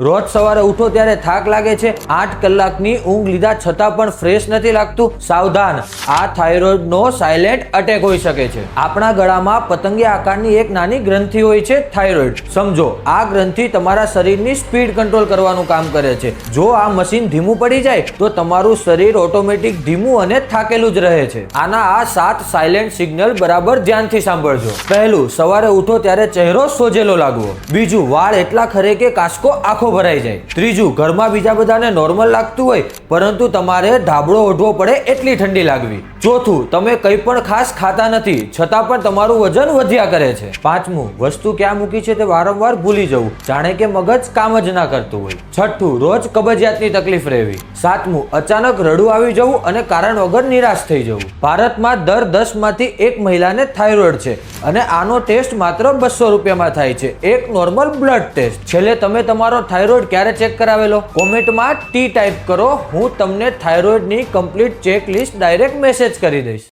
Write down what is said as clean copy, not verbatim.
રોજ સવારે ઉઠો ત્યારે થાક લાગે છે, 8 કલાકની ઊંઘ લીધા છતાં પણ ફ્રેશ નથી લાગતું? સાવધાન, આ થાઇરોઇડનો સાયલેન્ટ અટેક હોઈ શકે છે. આપણા ગળામાં પતંગિયા આકારની એક નાની ગ્રંથિ હોય છે, થાઇરોઇડ. સમજો, આ ગ્રંથિ તમારા શરીરની સ્પીડ કંટ્રોલ કરવાનું કામ કરે છે. જો આ મશીન ધીમું પડી જાય તો તમારું શરીર ઓટોમેટિક ધીમું અને થાકેલું જ રહે છે. આના આ 7 સાયલેન્ટ સિગ્નલ બરાબર ધ્યાનથી સાંભળજો. પહેલું, સવારે ઉઠો ત્યારે ચહેરો સોજેલો લાગવો. બીજું, વાળ એટલા ખરે કે કાસકો આખો ભરાઈ જાય. ત્રીજું, ઘરમાં બીજા બધાને નોર્મલ લાગતું હોય પરંતુ તમારે ધાબળો ઓઢવો પડે એટલી ઠંડી લાગવી. ચોથું, તમે કંઈ પણ ખાસ ખાતા નથી છતાં પણ તમારું વજન વધ્યા કરે છે. પાંચમું, વસ્તુ ક્યાં મૂકી છે તે વારંવાર ભૂલી જવું, જાણે કે મગજ કામ જ ના કરતું હોય. છઠ્ઠું, રોજ કબજિયાતની તકલીફ રહેવી. સાતમું, અચાનક રડવું આવી જવું અને કારણ વગર નિરાશ થઈ જવું. ભારતમાં દર 10 માંથી 1 મહિલાને થાઇરોઇડ છે અને આનો ટેસ્ટ માત્ર 200 રૂપિયામાં થાય છે. એક નોર્મલ બ્લડ ટેસ્ટ. છેલ્લે તમે તમારો થાઇરોઇડ ક્યારે ચેક કરાવેલો? કોમેન્ટમાં T ટાઈપ કરો. હું તમને થાઇરોઇડની complete check list direct message કરી દઈશ.